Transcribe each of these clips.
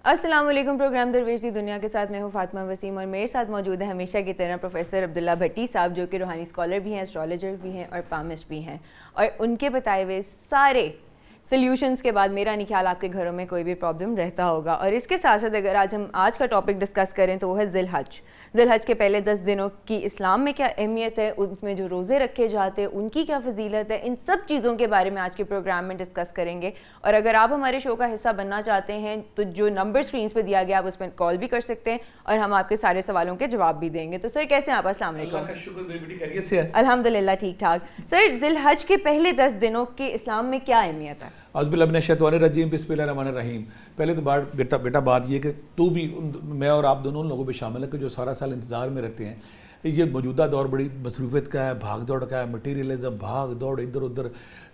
السلام علیکم. پروگرام درویش دی دنیا کے ساتھ میں ہوں فاطمہ وسیم, اور میرے ساتھ موجود ہے ہمیشہ کی طرح پروفیسر عبداللہ بھٹی صاحب, جو کہ روحانی اسکالر بھی ہیں, اسٹرالوجر بھی ہیں اور پامسٹ بھی ہیں, اور ان کے بتائے ہوئے سارے سلیوشنس کے بعد میرا نہیں خیال آپ کے گھروں میں کوئی بھی پرابلم رہتا ہوگا. اور اس کے ساتھ ساتھ اگر ہم آج کا ٹاپک ڈسکس کریں تو وہ ہے ذی الحج. ذی الحج کے پہلے 10 دنوں کی اسلام میں کیا اہمیت ہے, اس میں جو روزے رکھے جاتے ہیں ان کی کیا فضیلت ہے, ان سب چیزوں کے بارے میں آج کے پروگرام میں ڈسکس کریں گے. اور اگر آپ ہمارے شو کا حصہ بننا چاہتے ہیں تو جو نمبر اسکرینس پہ دیا گیا آپ اس پہ کال بھی کر سکتے ہیں, اور ہم آپ کے سارے سوالوں کے جواب بھی دیں گے. تو سر کیسے ہیں آپ؟ السلام علیکم. اللہ کا شکر, میری بیٹی خیریت سے ہے؟ الحمد للہ ٹھیک ٹھاک. سر ذی الحج کے پہلے 10 دنوں کے اسلام میں کیا اہمیت ہے؟ اعوذ باللہ من الشیطان الرجیم, بسم اللہ الرحمن الرحیم. پہلے تو بیٹا بات یہ کہ تو بھی میں اور آپ دونوں لوگوں پہ شامل ہے کہ جو سارا سال انتظار میں رہتے ہیں. یہ موجودہ دور بڑی مصروفیت کا ہے, بھاگ دوڑ کا ہے, مٹیریلزم, بھاگ دوڑ ادھر ادھر.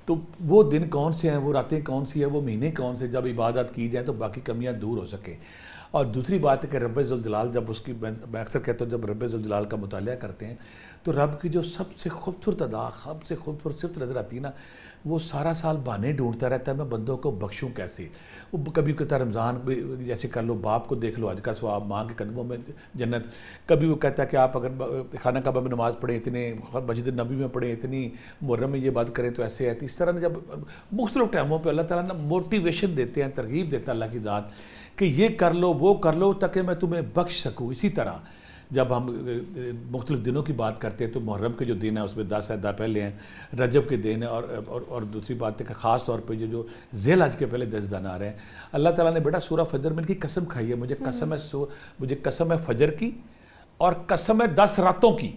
تو وہ دن کون سے ہیں, وہ راتیں کون سی ہیں, وہ مہینے کون سے, جب عبادت کی جائے تو باقی کمیاں دور ہو سکیں. اور دوسری بات ہے کہ رب ذوالجلال, جب اس کی میں اکثر کہتا ہوں جب رب ذوالجلال کا مطالعہ کرتے ہیں تو رب کی جو سب سے خوبصورت ادا, سب سے خوبصورت صفت نظر آتی ہے نا, وہ سارا سال بہانے ڈھونڈتا رہتا ہے میں بندوں کو بخشوں کیسے. وہ کبھی کہتا ہے رمضان جیسے کر لو, باپ کو دیکھ لو حج کا ثواب, ماں کے قدموں میں جنت. کبھی وہ کہتا ہے کہ آپ اگر خانہ کعبہ میں نماز پڑھیں اتنے, مسجد نبی میں پڑھیں اتنی, محرم میں یہ بات کریں تو ایسے ہے. اس طرح جب مختلف ٹائموں پہ اللہ تعالیٰ نے موٹیویشن دیتے ہیں, ترغیب دیتا ہے اللہ کی ذات کہ یہ کر لو وہ کر لو تاکہ میں تمہیں بخش سکوں. اسی طرح جب ہم مختلف دنوں کی بات کرتے ہیں تو محرم کے جو دن ہے اس میں 10 پہلے ہیں, رجب کے دن ہیں, اور دوسری بات ہے کہ خاص طور پہ جو ذی الحج کے پہلے 10 دن آ رہے ہیں. اللہ تعالیٰ نے بیٹا سورہ فجر میں ان کی قسم کھائی ہے, مجھے قسم ہے فجر کی اور قسم ہے 10 راتوں کی.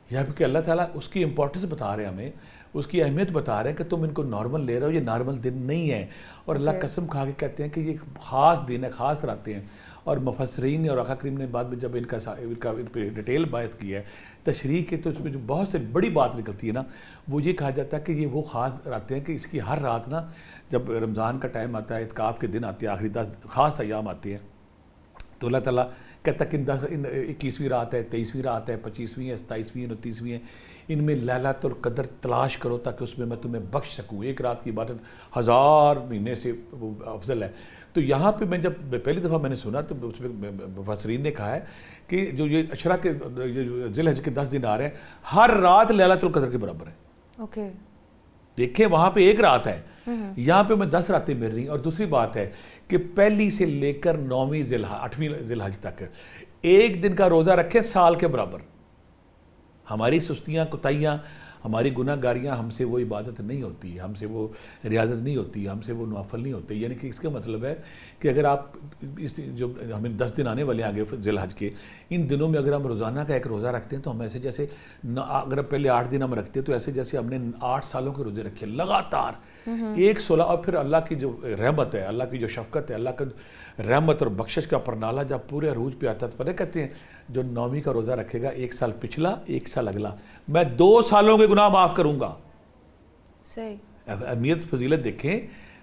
یہاں کہ اللہ تعالیٰ اس کی امپورٹنس بتا رہے ہیں ہمیں, اس کی اہمیت بتا رہے ہیں کہ تم ان کو نارمل لے رہے ہو, یہ نارمل دن نہیں ہے. اور اللہ قسم کھا کے کہتے ہیں کہ یہ خاص دن ہے, خاص راتیں ہیں. اور مفسرین نے اور آقا کریم نے بعد میں جب ان کا ڈیٹیل بحث کی ہے, تشریح کی, تو اس میں جو بہت سے بڑی بات نکلتی ہے نا, وہ یہ کہا جاتا ہے کہ یہ وہ خاص راتیں ہیں کہ اس کی ہر رات نا, جب رمضان کا ٹائم آتا ہے, اعتکاف کے دن آتے ہیں, آخری 10 خاص ایام آتے ہیں, تو اللہ تعالیٰ کہتا ہے کہ 21ویں رات ہے, 23ویں رات ہے, 25ویں ہے, 27ویں ہے, 29ویں ہے, ان میں لیلۃ القدر تلاش کرو تاکہ اس میں میں تمہیں بخش سکوں. ایک رات کی عبادت 1000 مہینے سے افضل ہے. تو یہاں پہ میں جب پہلی دفعہ میں نے سنا تو اس میں مفسرین نے کہا ہے کہ جو یہ عشرہ کے ذی الحج کے 10 دن آ رہے ہیں, ہر رات لیلۃ القدر کے برابر ہے. اوکے, دیکھیں وہاں پہ ایک رات ہے, یہاں پہ میں 10 راتیں مل رہی ہیں. اور دوسری بات ہے کہ پہلی سے لے کر 9ویں 8ویں ذی الحج تک ایک دن کا روزہ رکھے سال کے برابر. ہماری سستیاں, کوتاہیاں, ہماری گناہ گاریاں, ہم سے وہ عبادت نہیں ہوتی, ہم سے وہ ریاضت نہیں ہوتی, ہم سے وہ نوافل نہیں ہوتے. یعنی کہ اس کا مطلب ہے کہ اگر آپ اس جو ہمیں 10 دن آنے والے ہیں آگے ذی الحج کے, ان دنوں میں اگر ہم روزانہ کا ایک روزہ رکھتے ہیں تو ہم ایسے جیسے, اگر پہلے 8 دن ہم رکھتے ہیں تو ایسے جیسے ہم نے 8 سالوں کے روزے رکھے لگاتار, ایک 16. اور پھر اللہ کی جو رحمت ہے, اللہ کی جو شفقت ہے, اللہ کا رحمت اور بخشش کا پرنالہ جب پورے عروج پہ آتا ہے تو پتہ کہتے ہیں جو 9ویں کا روزہ رکھے گا, 1 سال پچھلا 1 سال اگلا, میں 2 سالوں کے گناہ معاف کروں گا. صحیح. اہمیت فضیلت دیکھیں,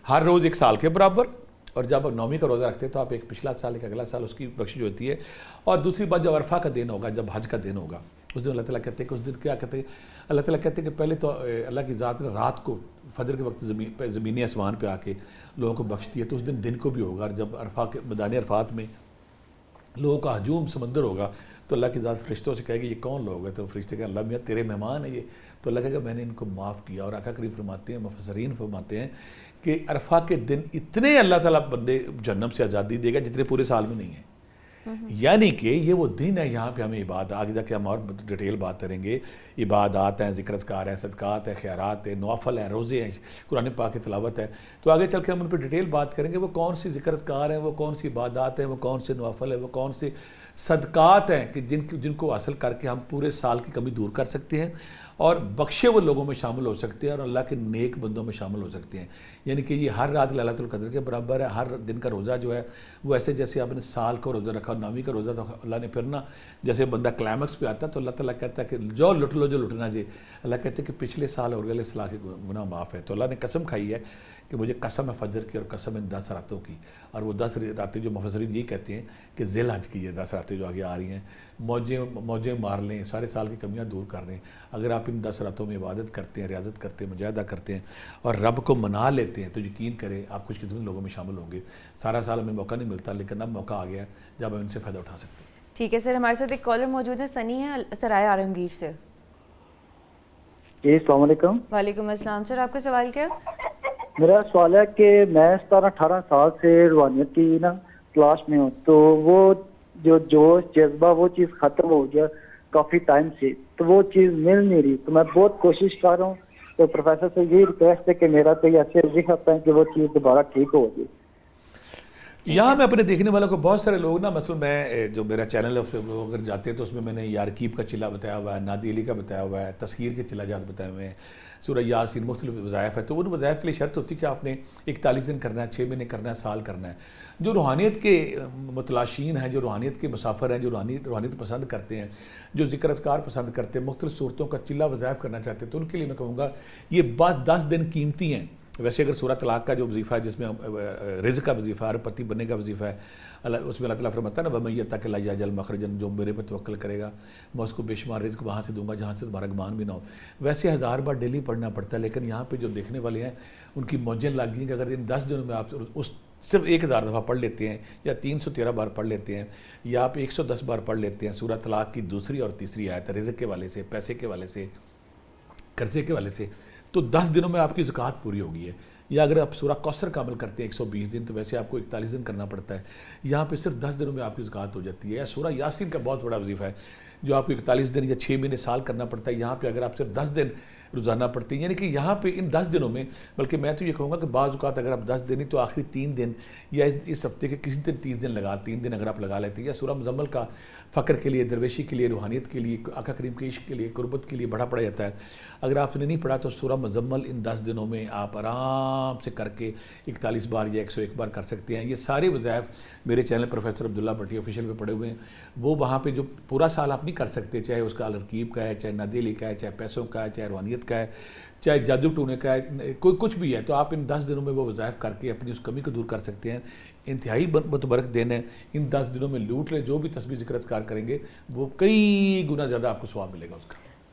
ہر روز 1 سال کے برابر. اور جب آپ 9ویں کا روزہ رکھتے ہیں تو آپ ایک پچھلا سال ایک اگلا سال اس کی بخشش ہوتی ہے. اور دوسری بات جب عرفہ کا دن ہوگا, جب حج کا دن ہوگا, اس دن اللہ تعالیٰ کہتے ہیں کہ اس دن کیا کہتے ہیں, اللہ تعالیٰ کہتے ہیں کہ پہلے تو اللہ کی ذات نے رات کو فجر کے وقت زمینی آسمان پہ آ کے لوگوں کو بخشتی ہے, تو اس دن کو بھی ہوگا. اور جب عرفہ کے میدان عرفات میں لوگوں کا ہجوم سمندر ہوگا تو اللہ کی ذات فرشتوں سے کہے گی یہ کون لوگ ہیں, تو فرشتے کہیں اللہ میاں تیرے مہمان ہیں یہ. تو اللہ کہے گا میں نے ان کو معاف کیا. اور آقا کریم فرماتے ہیں, مفسرین فرماتے ہیں کہ عرفہ کے دن اتنے اللہ تعالیٰ بندے جہنم سے آزادی دے گا جتنے پورے سال میں نہیں ہیں. یعنی کہ یہ وہ دن ہے, یہاں پہ ہمیں عبادت, آگے جا کے ہم اور ڈیٹیل بات کریں گے, عبادات ہیں, ذکر اذکار ہیں, صدقات ہیں, خیرات ہیں, نوافل ہیں, روزے ہیں, قرآن پاک کی تلاوت ہے. تو آگے چل کے ہم ان پہ ڈیٹیل بات کریں گے, وہ کون سی ذکر اذکار ہیں, وہ کون سی عبادات ہیں, وہ کون سے نوافل ہیں, وہ کون سے صدقات ہیں کہ جن کو حاصل کر کے ہم پورے سال کی کمی دور کر سکتے ہیں اور بخشے وہ لوگوں میں شامل ہو سکتے ہیں اور اللہ کے نیک بندوں میں شامل ہو سکتے ہیں. یعنی کہ یہ ہر رات لیلۃ القدر کے برابر ہے. ہر دن کا روزہ جو ہے وہ ایسے جیسے آپ نے سال کا روزہ رکھا, 9ویں کا روزہ, تو اللہ نے پھر نا جیسے بندہ کلائمیکس پہ آتا ہے تو اللہ تعالیٰ کہتا ہے کہ جو لٹ لو جو لٹنا جی. اللہ کہتے ہیں کہ پچھلے سال اور اگلے سال کے گناہ معاف ہے. تو اللہ نے قسم کھائی ہے کہ مجھے قسم ہے فجر کی اور قسم ہے 10 راتوں کی. اور وہ 10 راتیں جو مفسرین یہ کہتے ہیں کہ ذی الحج کی یہ 10 راتیں جو آگے آ رہی ہیں موجیں مار لیں, سارے سال کی کمیاں دور کر لیں. اگر آپ ان 10 راتوں میں عبادت کرتے ہیں, ریاضت کرتے ہیں, مجاہدہ کرتے ہیں اور رب کو منا لیتے ہیں تو یقین کریں آپ خوش قسمت لوگوں میں شامل ہوں گے. سارا سال ہمیں موقع نہیں ملتا, لیکن اب موقع آ گیا ہے جب ہم ان سے فائدہ اٹھا سکتے ہیں. ٹھیک ہے سر, ہمارے ساتھ ایک کالر موجود ہے, سنی ہے سرائے عالمگیر سے. جی السلام علیکم. وعلیکم السلام سر, آپ کا سوال کیا؟ میرا سوال ہے کہ میں 17-18 سال سے روحانیت کی نا تلاش میں ہوں, تو وہ جو جوش جذبہ وہ چیز ختم ہو گیا کافی ٹائم سے, تو وہ چیز مل نہیں رہی. تو میں بہت کوشش کر رہا ہوں, تو پروفیسر سے یہ ریکویسٹ ہے کہ میرا کوئی ایسے ذکر ہے کہ وہ چیز دوبارہ ٹھیک ہو جائے. یہاں میں اپنے دیکھنے والوں کو بہت سارے لوگ نا, مثلا میں جو میرا چینل ہے اس پہ اگر جاتے ہیں تو اس میں نے یارکیب کا چلہ بتایا ہوا ہے, نادی علی کا بتایا ہوا ہے, تذکیر کے چلہ جات بتائے ہوئے ہیں, سورہ یاسین, مختلف وظائف ہے. تو ان وظائف کے لیے شرط ہوتی ہے کہ آپ نے 41 دن کرنا ہے, 6 مہینے کرنا ہے, سال کرنا ہے. جو روحانیت کے متلاشین ہیں, جو روحانیت کے مسافر ہیں, جو روحانیت پسند کرتے ہیں, جو ذکر اذکار پسند کرتے ہیں, مختلف صورتوں کا چلہ وظائف کرنا چاہتے ہیں, تو ان کے لیے میں کہوں گا یہ بس 10 دن قیمتی ہیں. ویسے اگر سورہ طلاق کا جو وظیفہ ہے جس میں رزق کا وظیفہ ہے, پتی بننے کا وظیفہ ہے, اس میں اللہ تعالیٰ فرماتا ہے نا وَمَن يَتَّقِ اللَّهَ يَجْعَلْ مَخْرَجًا, جو میرے پہ توکل کرے گا میں اس کو بے شمار رزق وہاں سے دوں گا جہاں سے تمہارا گمان بھی نہ ہو. ویسے 1000 بار ڈیلی پڑھنا پڑتا ہے, لیکن یہاں پہ جو دیکھنے والے ہیں ان کی موجیں لگ گئی کہ اگر ان 10 دنوں میں آپ اس صرف 1000 دفعہ پڑھ لیتے ہیں یا 313 بار پڑھ لیتے ہیں یا آپ 110 بار پڑھ لیتے ہیں سورہ طلاق کی دوسری اور تیسری آیت رزق کے والے سے, پیسے کے والے سے, قرضے کے والے سے, تو 10 دنوں میں آپ کی زکوٰۃ پوری ہوگی ہے. یا اگر آپ سورہ کوثر کا عمل کرتے ہیں 120 دن, تو ویسے آپ کو 41 دن کرنا پڑتا ہے, یہاں پہ صرف 10 دنوں میں آپ کی زکوٰۃ ہو جاتی ہے. یا سورہ یاسین کا بہت بڑا وظیفہ ہے جو آپ کو 41 دن یا 6 مہینے سال کرنا پڑتا ہے, یہاں پہ اگر آپ صرف 10 دن روزانہ پڑھتے ہیں, یعنی کہ یہاں پہ ان 10 دنوں میں, بلکہ میں تو یہ کہوں گا کہ بعض اوقات اگر آپ 10 دن ہی تو آخری 3 دن یا اس ہفتے کے کسی دن 30 دن لگا, 3 دن اگر آپ لگا لیتے ہیں, یا سورہ مزمل کا فقر کے لیے, درویشی کے لیے, روحانیت کے لیے, آقا کریم کے عشق کے لیے, قربت کے لیے پڑھا جاتا ہے. اگر آپ نے نہیں پڑھا تو سورہ مزمل ان 10 دنوں میں آپ آرام سے کر کے 41 بار یا 101 بار کر سکتے ہیں. یہ سارے وظائف میرے چینل پروفیسر عبداللہ بھٹی آفیشیل پہ پڑے ہوئے ہیں. وہ وہاں پہ جو پورا سال آپ نہیں کر سکتے, چاہے اس کا الرکیب کا ہے, چاہے نادی علی کا ہے, چاہے پیسوں کا ہے, چاہے روحانیت کا ہے, چاہے جادو ٹونے کا ہے, کوئی کچھ بھی ہے, تو آپ ان 10 دنوں میں وہ وظائف کر کے اپنی اس کمی کو دور کر سکتے ہیں. انتہائی متبرک دن ہے, ان 10 دنوں میں لوٹ لیں, جو بھی تسبیح ذکر اذکار کریں گے وہ کئی گنا زیادہ آپ کو ثواب ملے گا اس کا.